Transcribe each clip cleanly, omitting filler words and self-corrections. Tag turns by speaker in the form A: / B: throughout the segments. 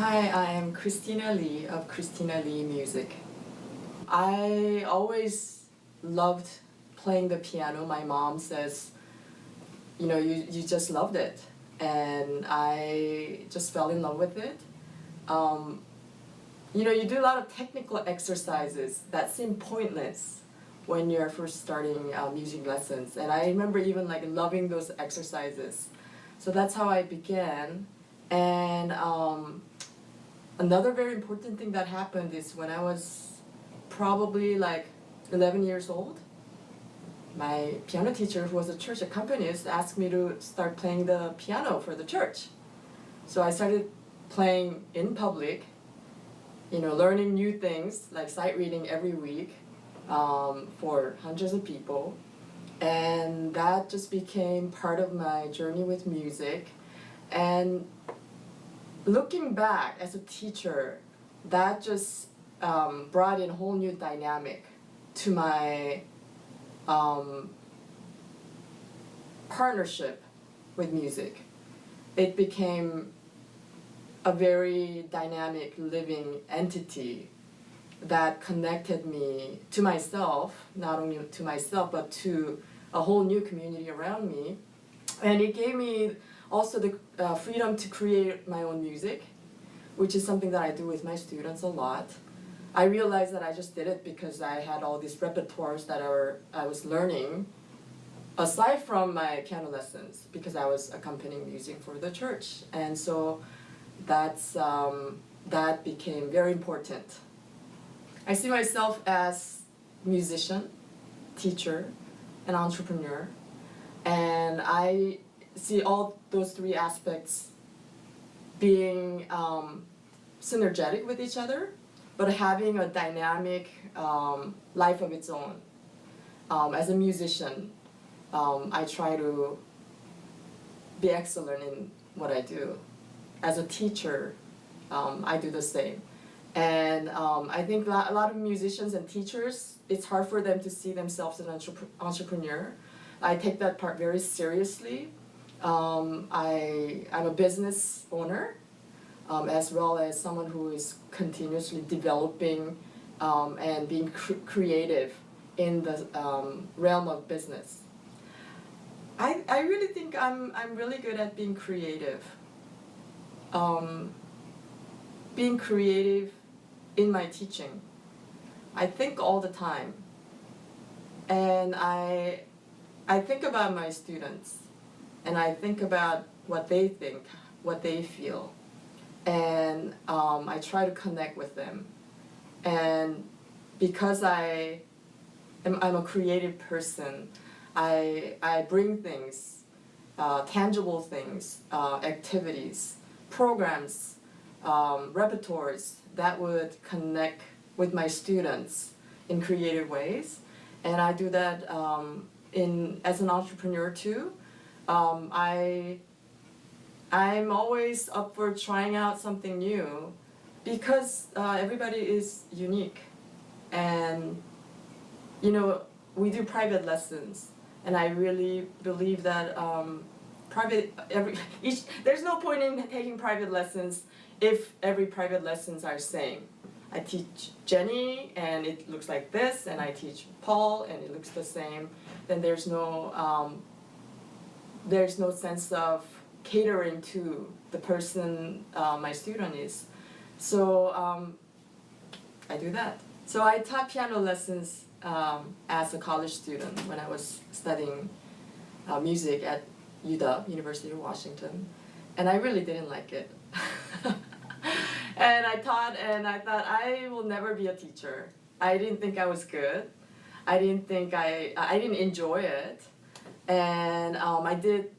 A: Hi, I am Kristina Lee of Kristina Lee Music. I always loved playing the piano. My mom says, you just loved it. And I just fell in love with it. You do a lot of technical exercises that seem pointless when you're first starting music lessons. And I remember even loving those exercises. So that's how I began. And another very important thing that happened is when I was probably 11 years old, my piano teacher, who was a church accompanist, asked me to start playing the piano for the church. So I started playing in public, learning new things, like sight reading every week for hundreds of people. And that just became part of my journey with music. And looking back as a teacher, that just brought in a whole new dynamic to my partnership with music. It became a very dynamic, living entity that connected me to myself, not only to myself, but to a whole new community around me. And it gave me also the freedom to create my own music, which is something that I do with my students a lot. I realized that I just did it because I had all these repertoires that I was learning, aside from my piano lessons, because I was accompanying music for the church. And so that became very important. I see myself as musician, teacher, and entrepreneur, and I see all those three aspects being synergetic with each other, but having a dynamic life of its own. As a musician, I try to be excellent in what I do. As a teacher, I do the same. And I think a lot of musicians and teachers, it's hard for them to see themselves as an entrepreneur. I take that part very seriously. I'm a business owner, as well as someone who is continuously developing and being creative in the realm of business. I really think I'm really good at being creative. Being creative in my teaching. I think all the time. And I think about my students, and I think about what they think, what they feel, and I try to connect with them. And because I'm a creative person, I bring things, tangible things, activities, programs, repertoires that would connect with my students in creative ways. And I do that as an entrepreneur too. I'm always up for trying out something new because everybody is unique. And we do private lessons, and I really believe that there's no point in taking private lessons if every private lessons are same. I teach Jenny and it looks like this, and I teach Paul and it looks the same. Then there's no sense of catering to the person my student is. So I do that. So I taught piano lessons as a college student when I was studying music at UW, University of Washington, and I really didn't like it. And I taught, and I thought I will never be a teacher. I didn't think I was good. I didn't enjoy it, and I did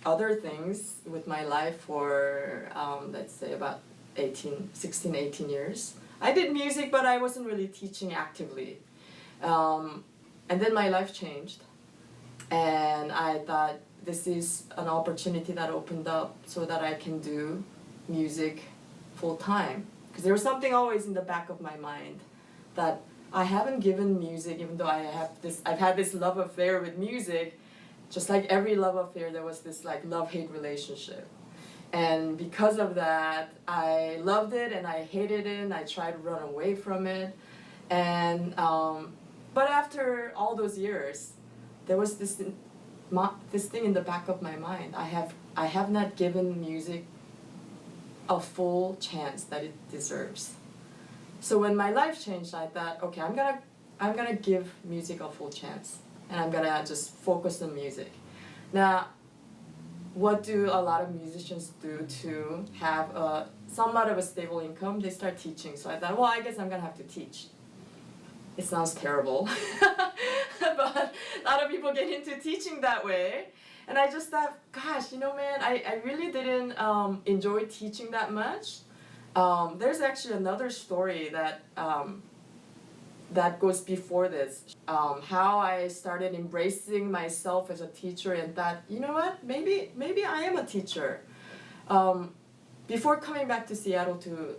A: other things with my life for let's say about 16, 18 years. I did music, but I wasn't really teaching actively. And then my life changed, and I thought this is an opportunity that opened up so that I can do music full time. Because there was something always in the back of my mind that I haven't given music, even though I've had this love affair with music. Just like every love affair, there was this love-hate relationship. And because of that, I loved it and I hated it and I tried to run away from it. And but after all those years, there was this thing in the back of my mind. I have not given music a full chance that it deserves. So when my life changed, I thought, okay, I'm gonna give music a full chance, and I'm gonna just focus on music. Now, what do a lot of musicians do to have somewhat of a stable income? They start teaching. So I thought, well, I guess I'm gonna have to teach. It sounds terrible, but a lot of people get into teaching that way. And I just thought, gosh, you know, man, I really didn't enjoy teaching that much. There's actually another story that that goes before this. How I started embracing myself as a teacher and thought, you know what, maybe I am a teacher. Before coming back to Seattle to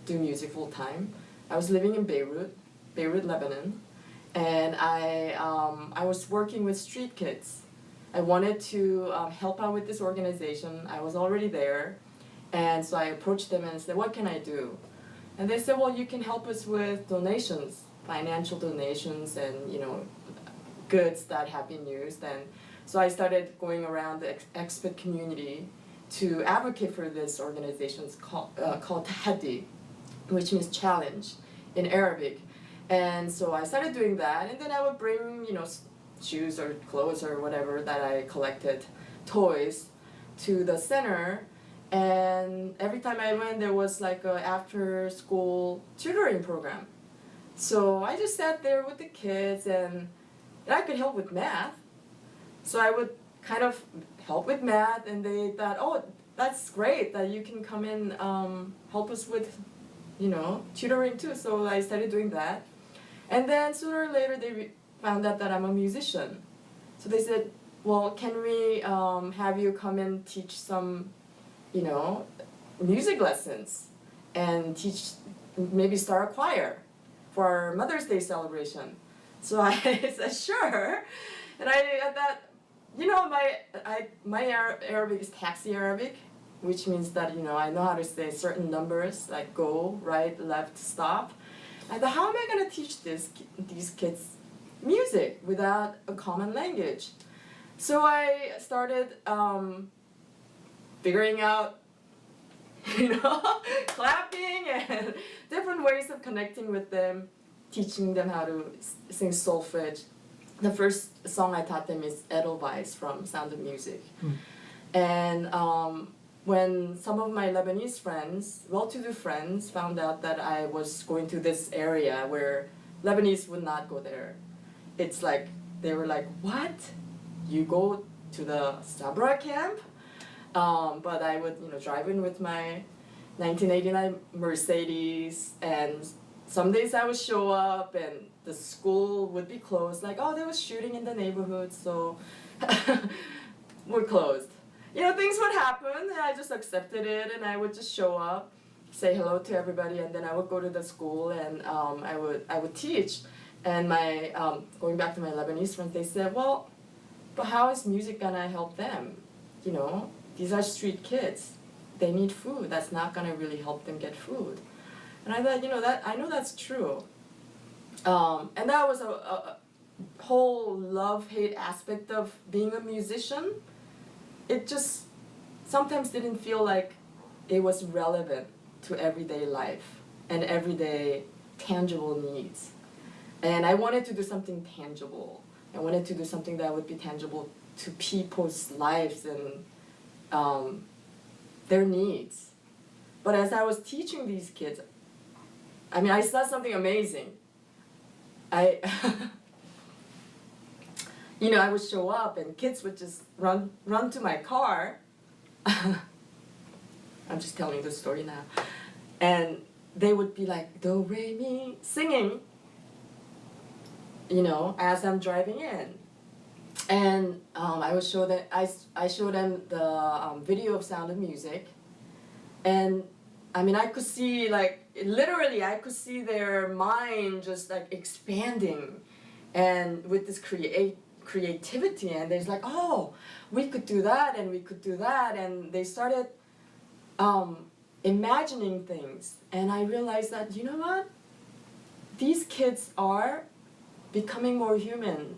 A: do music full time, I was living in Beirut, Lebanon, and I was working with street kids. I wanted to help out with this organization. I was already there, and so I approached them and said, what can I do? And they said, well, you can help us with donations, financial donations, and, you know, goods that have been used. And so I started going around the expat community to advocate for this organization called Tahaddi, which means challenge in Arabic. And so I started doing that, and then I would bring, you know, shoes or clothes or whatever that I collected, toys, to the center. And every time I went, there was like a after-school tutoring program. So I just sat there with the kids, and I could help with math. So I would kind of help with math, and they thought, oh, that's great that you can come in help us with, you know, tutoring too. So I started doing that. And then sooner or later, they found out that I'm a musician. So they said, well, can we have you come and teach some, you know, music lessons and teach, maybe start a choir for our Mother's Day celebration. So I said, sure. And I thought, you know, my Arabic is taxi Arabic, which means that, you know, I know how to say certain numbers, like go, right, left, stop. I thought, how am I going to teach these kids music without a common language? So I started figuring out, you know, clapping and different ways of connecting with them, teaching them how to sing solfege. The first song I taught them is Edelweiss from Sound of Music. And when some of my Lebanese friends, well-to-do friends, found out that I was going to this area where Lebanese would not go there, it's like, they were like, what? You go to the Sabra camp? But I would, you know, drive in with my 1989 Mercedes, and some days I would show up and the school would be closed, like, oh, there was shooting in the neighborhood, so we're closed. You know, things would happen, and I just accepted it, and I would just show up, say hello to everybody, and then I would go to the school, and I would teach. And my going back to my Lebanese friends, they said, well, but how is music gonna help them? You know, these are street kids. They need food. That's not gonna really help them get food. And I thought, you know, that I know that's true. And that was a whole love-hate aspect of being a musician. It just sometimes didn't feel like it was relevant to everyday life and everyday tangible needs. And I wanted to do something tangible. I wanted to do something that would be tangible to people's lives and their needs. But as I was teaching these kids, I mean, I saw something amazing. You know, I would show up and kids would just run to my car. I'm just telling the story now. And they would be like, do, re, mi, singing, you know, as I'm driving in. And I would show them, I showed them the video of Sound of Music. And I mean, I could see, like, literally, I could see their mind just like expanding, and with this creativity, and there's like, oh, we could do that and we could do that, and they started imagining things, and I realized that, you know what, these kids are becoming more human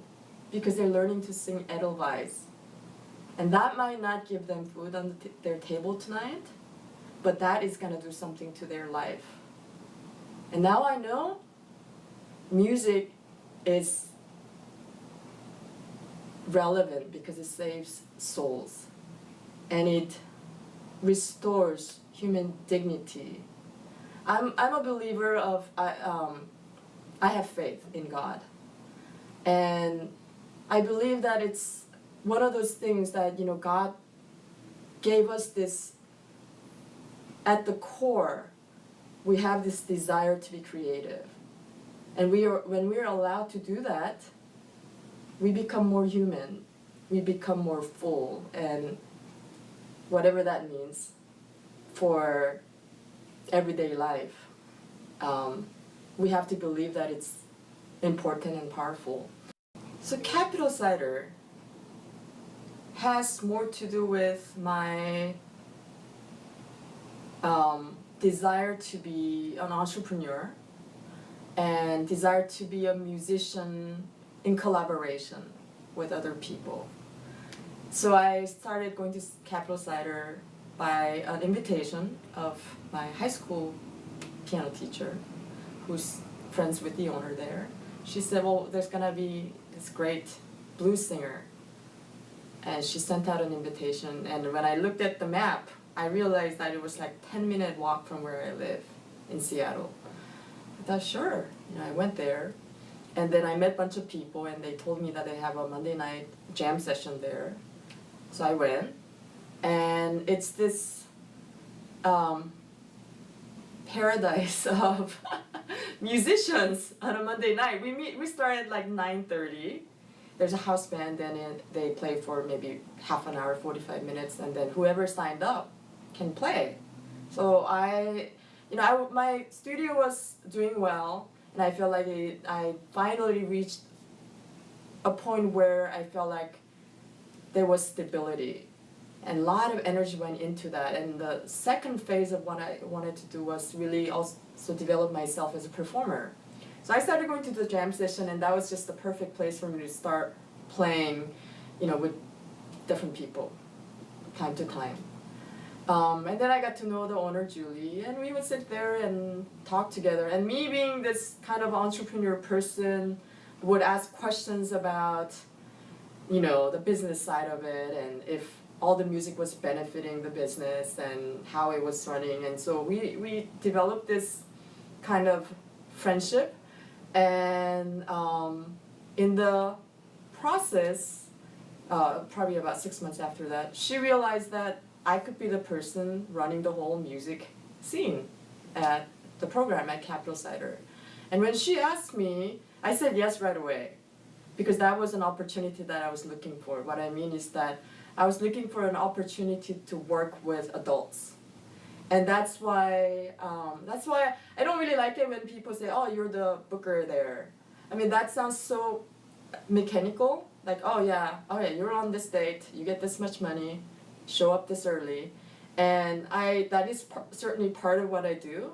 A: because they're learning to sing Edelweiss, and that might not give them food on their table tonight, but that is going to do something to their life. And now I know music is relevant because it saves souls and it restores human dignity. I'm a believer of, I have faith in God, and I believe that it's one of those things that, you know, God gave us this, at the core, we have this desire to be creative. And when we're allowed to do that, we become more human, we become more full, and whatever that means for everyday life. We have to believe that it's important and powerful. So Capital Cider has more to do with my desire to be an entrepreneur and desire to be a musician in collaboration with other people. So I started going to Capital Cider by an invitation of my high school piano teacher, who's friends with the owner there. She said, well, there's gonna be this great blues singer. And she sent out an invitation, and when I looked at the map, I realized that it was like 10-minute walk from where I live in Seattle. I thought, sure, you know, I went there, and then I met a bunch of people, and they told me that they have a Monday night jam session there. So I went, and it's this paradise of musicians on a Monday night. We start at like 9:30. There's a house band, and they play for maybe half an hour, 45 minutes, and then whoever signed up can play. So my studio was doing well, and I felt like I finally reached a point where I felt like there was stability, and a lot of energy went into that. And the second phase of what I wanted to do was really also develop myself as a performer. So I started going to the jam session, and that was just the perfect place for me to start playing, you know, with different people, time to time. And then I got to know the owner, Julie, and we would sit there and talk together. And me being this kind of entrepreneur person would ask questions about, you know, the business side of it, and if all the music was benefiting the business and how it was running. And so we developed this kind of friendship. And in the process, probably about 6 months after that, she realized that I could be the person running the whole music scene at the program at Capital Cider. And when she asked me, I said yes right away, because that was an opportunity that I was looking for. What I mean is that I was looking for an opportunity to work with adults. And that's why I don't really like it when people say, oh, you're the booker there. I mean, that sounds so mechanical, like, oh yeah, you're on this date, you get this much money, show up this early. And that is certainly part of what I do,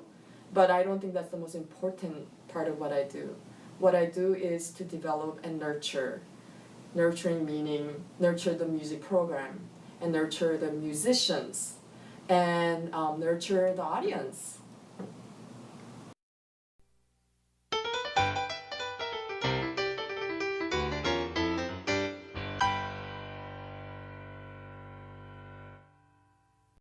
A: but I don't think that's the most important part of what I do. What I do is to develop and nurture. Nurturing meaning nurture the music program, and nurture the musicians, and nurture the audience.